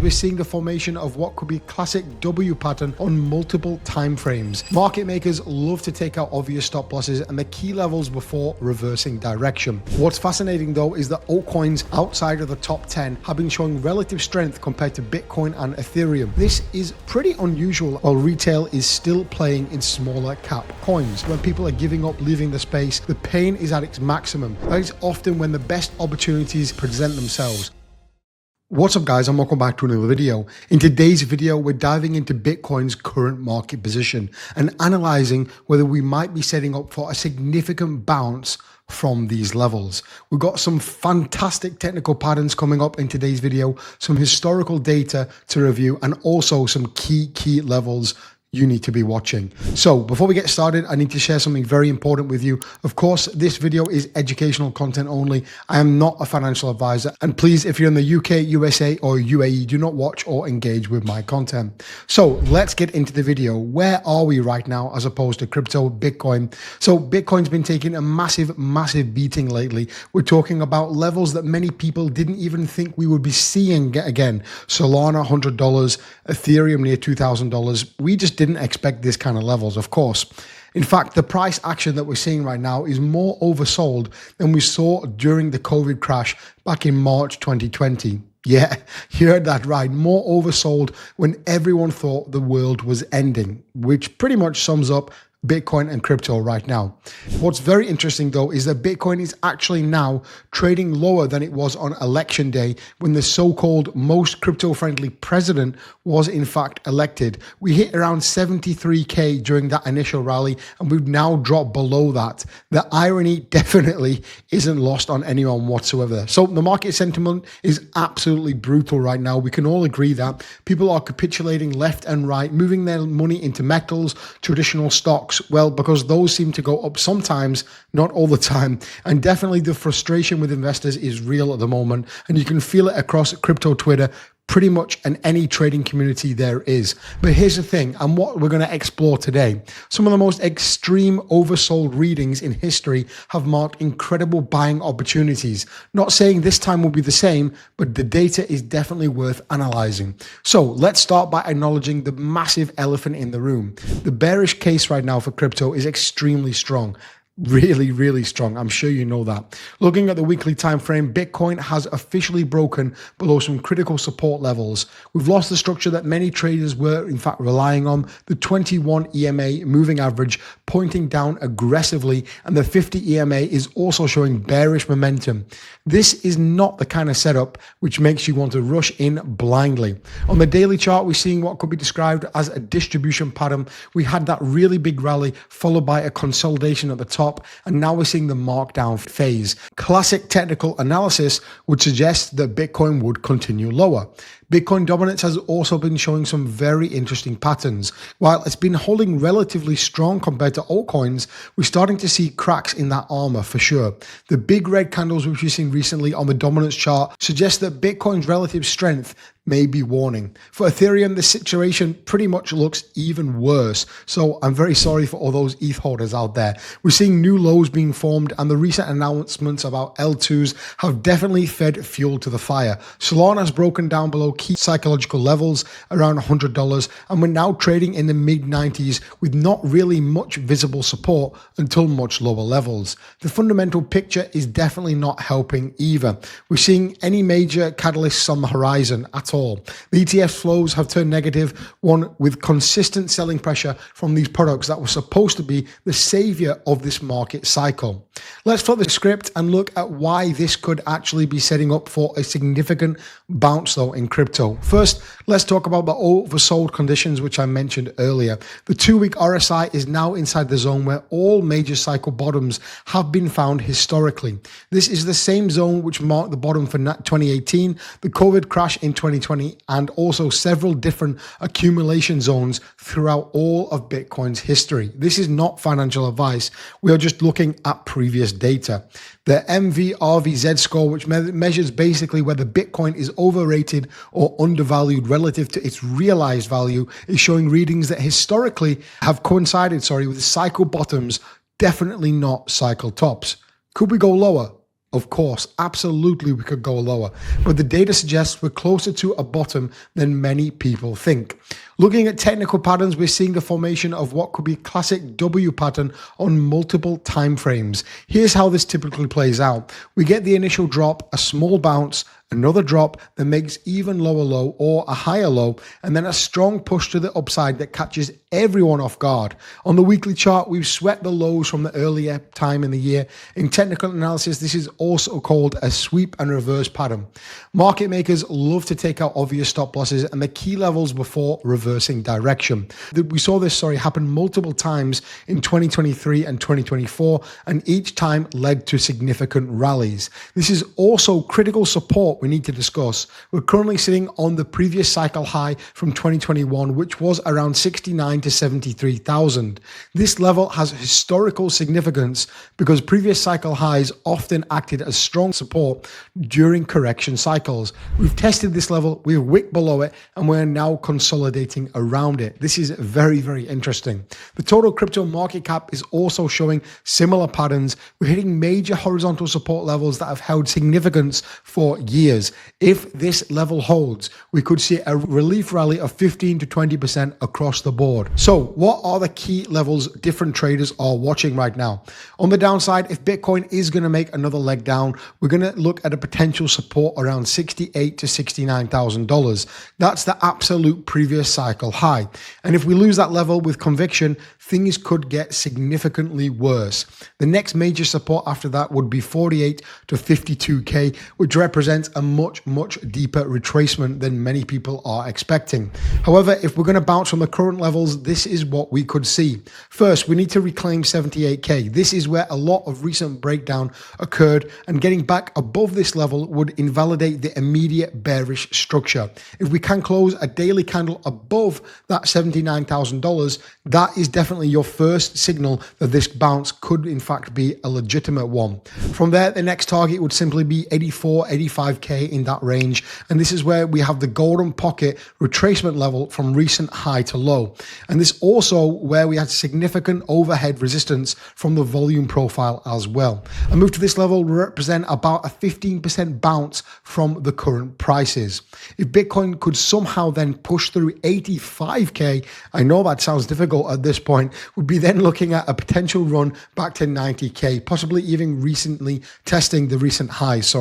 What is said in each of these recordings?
we're seeing the formation of what could be classic W pattern on multiple time frames. Market makers love to take out obvious stop losses and the key levels before reversing direction. What's fascinating though is that altcoins outside of the top 10 have been showing relative strength compared to Bitcoin and Ethereum. This is pretty unusual while retail is still playing in smaller cap coins. When people are giving up, leaving the space, the pain is at its maximum. That is often when the best opportunities present themselves. What's up guys, and welcome back to another video. In today's video, we're diving into Bitcoin's current market position and analyzing whether we might be setting up for a significant bounce from these levels. We've got some fantastic technical patterns coming up in today's video, some historical data to review, and also some key levels you need to be watching. So before we get started, I need to share something very important with you. Of course, this video is educational content only. I am not a financial advisor. And please, if you're in the UK, USA, or UAE, do not watch or engage with my content. So let's get into the video. Where are we right now as opposed to crypto, Bitcoin? So Bitcoin's been taking a massive beating lately. We're talking about levels that many people didn't even think we would be seeing again. Solana, $100, Ethereum near $2,000. We just didn't expect this kind of levels, of course. In fact, the price action that we're seeing right now is more oversold than we saw during the COVID crash back in March 2020. Yeah, you heard that right. More oversold when everyone thought the world was ending, which pretty much sums up Bitcoin and crypto right now. What's very interesting though is that Bitcoin is actually now trading lower than it was on election day when the so-called most crypto-friendly president was in fact elected. We hit around 73K during that initial rally and we've now dropped below that. The irony definitely isn't lost on anyone whatsoever. So the market sentiment is absolutely brutal right now. We can all agree that people are capitulating left and right, moving their money into metals, traditional stocks. Well, because those seem to go up sometimes, not all the time. And definitely the frustration with investors is real at the moment. And you can feel it across crypto Twitter, pretty much in any trading community there is. But here's the thing, and what we're going to explore today. Some of the most extreme oversold readings in history have marked incredible buying opportunities. Not saying this time will be the same, but the data is definitely worth analyzing. So let's start by acknowledging the massive elephant in the room. The bearish case right now for crypto is extremely strong. Really strong. I'm sure you know that. Looking at the weekly time frame, Bitcoin has officially broken below some critical support levels. We've lost the structure that many traders were in fact relying on, the 21 EMA moving average pointing down aggressively, and the 50 EMA is also showing bearish momentum. This is not the kind of setup which makes you want to rush in blindly. On the daily chart, we're seeing what could be described as a distribution pattern. We had that really big rally followed by a consolidation at the top, and now we're seeing the markdown phase. Classic technical analysis would suggest that Bitcoin would continue lower. Bitcoin dominance has also been showing some very interesting patterns. While it's been holding relatively strong compared to altcoins, we're starting to see cracks in that armor for sure. The big red candles which we've seen recently on the dominance chart suggest that Bitcoin's relative strength may be warning. For Ethereum, the situation pretty much looks even worse. So I'm very sorry for all those ETH holders out there. We're seeing new lows being formed, and the recent announcements about L2s have definitely fed fuel to the fire. Solana has broken down below key psychological levels around $100, and we're now trading in the mid-90s with not really much visible support until much lower levels. The fundamental picture is definitely not helping either. We're seeing any major catalysts on the horizon at all. The ETF flows have turned negative, one with consistent selling pressure from these products that were supposed to be the savior of this market cycle. Let's flip the script and look at why this could actually be setting up for a significant bounce though in crypto. First, let's talk about the oversold conditions which I mentioned earlier. The 2-week RSI is now inside the zone where all major cycle bottoms have been found historically. This is the same zone which marked the bottom for 2018, the COVID crash in 2020, and also several different accumulation zones throughout all of Bitcoin's history. This is not financial advice. We are just looking at previous data. The MVRVZ score, which measures basically whether Bitcoin is overrated or undervalued relative to its realized value, is showing readings that historically have coincided, with cycle bottoms, definitely not cycle tops. Could we go lower? Of course, absolutely we could go lower, but the data suggests we're closer to a bottom than many people think. Looking at technical patterns, we're seeing the formation of what could be a classic W pattern on multiple time frames. Here's how this typically plays out. We get the initial drop, a small bounce, another drop that makes even lower low or a higher low, and then a strong push to the upside that catches everyone off guard. On the weekly chart, we've swept the lows from the earlier time in the year. In technical analysis, this is also called a sweep and reverse pattern. Market makers love to take out obvious stop losses and the key levels before reversing direction. We saw this happen multiple times in 2023 and 2024, and each time led to significant rallies. This is also critical support we need to discuss. We're currently sitting on the previous cycle high from 2021, which was around 69 to 73,000. This level has historical significance because previous cycle highs often acted as strong support during correction cycles. We've tested this level, we've wicked below it, and we're now consolidating around it. This is very, very interesting. The total crypto market cap is also showing similar patterns. We're hitting major horizontal support levels that have held significance for years. If this level holds, we could see a relief rally of 15 to 20% across the board. So what are the key levels different traders are watching right now? On the downside, if Bitcoin is going to make another leg down, we're going to look at a potential support around $68,000 to $69,000. That's the absolute previous cycle high. And if we lose that level with conviction, things could get significantly worse. The next major support after that would be 48 to 52K, which represents a much, much deeper retracement than many people are expecting. However, if we're going to bounce from the current levels, this is what we could see. First, we need to reclaim 78K. This is where a lot of recent breakdown occurred, and getting back above this level would invalidate the immediate bearish structure. If we can close a daily candle above that $79,000, that is definitely your first signal that this bounce could in fact be a legitimate one. From there, the next target would simply be 84, 85K in that range. And this is where we have the golden pocket retracement level from recent high to low. And this also where we had significant overhead resistance from the volume profile as well. A move to this level will represent about a 15% bounce from the current prices. If Bitcoin could somehow then push through 85K, I know that sounds difficult at this point, we'd be then looking at a potential run back to 90K, possibly even recently testing the recent highs.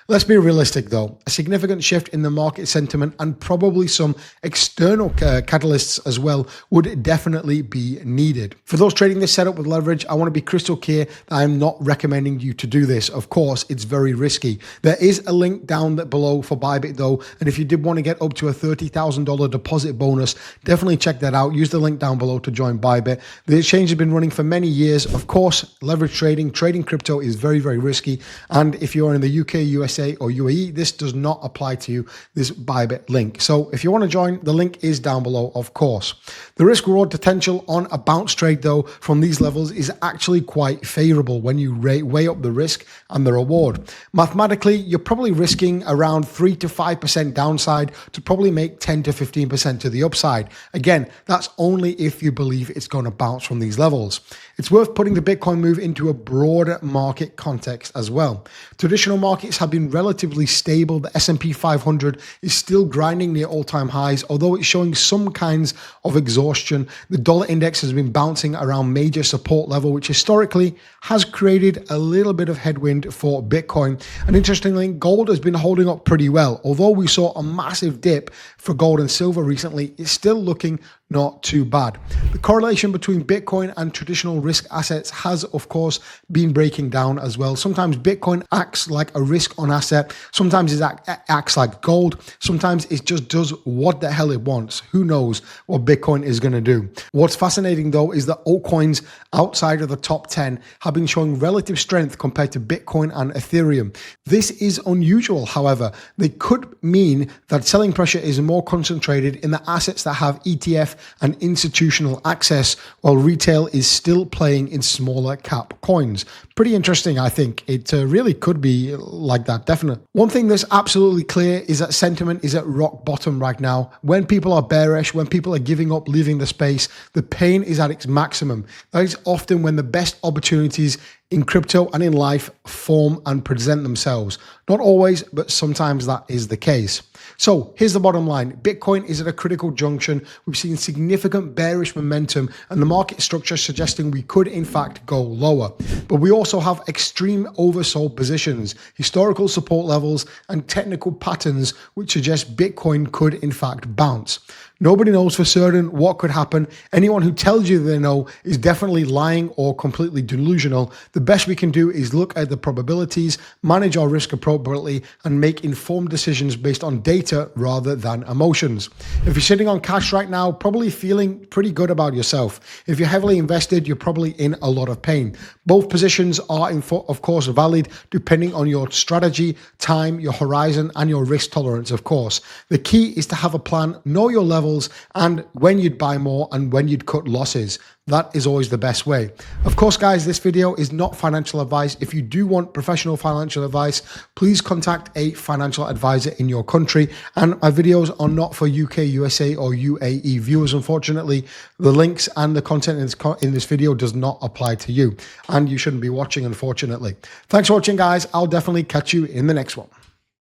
Let's be realistic though. A significant shift in the market sentiment and probably some external catalysts as well would definitely be needed. For those trading this setup with leverage, I want to be crystal clear that I'm not recommending you to do this. Of course, it's very risky. There is a link down below for Bybit though, and if you did want to get up to a $30,000 deposit bonus, definitely check that out. Use the link down below to join Bybit. The exchange has been running for many years. Of course, leverage trading crypto is very, very risky. And if you're in the UK, USA, or UAE, this does not apply to you, this Bybit link. So if you want to join, the link is down below, of course. The risk reward potential on a bounce trade though from these levels is actually quite favorable when you weigh up the risk and the reward. Mathematically, you're probably risking around 3 to 5% downside to probably make 10 to 15% to the upside. Again, that's only if you believe it's going to bounce from these levels. It's worth putting the Bitcoin move into a broader market context as well. Traditional markets have been relatively stable. The S&P 500 is still grinding near all-time highs, although it's showing some kinds of exhaustion. The dollar index has been bouncing around major support level, which historically has created a little bit of headwind for Bitcoin. And interestingly, gold has been holding up pretty well. Although we saw a massive dip for gold and silver recently, it's still looking not too bad. The correlation between Bitcoin and traditional risk assets has, of course, been breaking down as well. Sometimes Bitcoin acts like a risk on asset. Sometimes it acts like gold. Sometimes it just does what the hell it wants. Who knows what Bitcoin is going to do? What's fascinating though is that altcoins outside of the top 10 have been showing relative strength compared to Bitcoin and Ethereum. This is unusual, however. They could mean that selling pressure is more concentrated in the assets that have ETF and institutional access, while retail is still playing in smaller cap coins. Pretty interesting, I think. It really could be like that, definitely. One thing that's absolutely clear is that sentiment is at rock bottom right now. When people are bearish, when people are giving up, leaving the space, the pain is at its maximum. That is often when the best opportunities in crypto and in life form and present themselves. Not always, but sometimes that is the case. So here's the bottom line. Bitcoin is at a critical junction. We've seen significant bearish momentum and the market structure suggesting we could in fact go lower. But we also have extreme oversold positions, historical support levels, and technical patterns which suggest Bitcoin could in fact bounce. Nobody knows for certain what could happen. Anyone who tells you they know is definitely lying or completely delusional. The best we can do is look at the probabilities, manage our risk appropriately, and make informed decisions based on data rather than emotions. If you're sitting on cash right now, probably feeling pretty good about yourself. If you're heavily invested, you're probably in a lot of pain. Both positions are, of course, valid depending on your strategy, time, your horizon, and your risk tolerance, of course. The key is to have a plan, know your level, and when you'd buy more and when you'd cut losses. That is always the best way. Of course, guys, this video is not financial advice. If you do want professional financial advice, please contact a financial advisor in your country. And my videos are not for UK, USA, or UAE viewers, unfortunately. The links and the content in this video does not apply to you. And you shouldn't be watching, unfortunately. Thanks for watching, guys. I'll definitely catch you in the next one.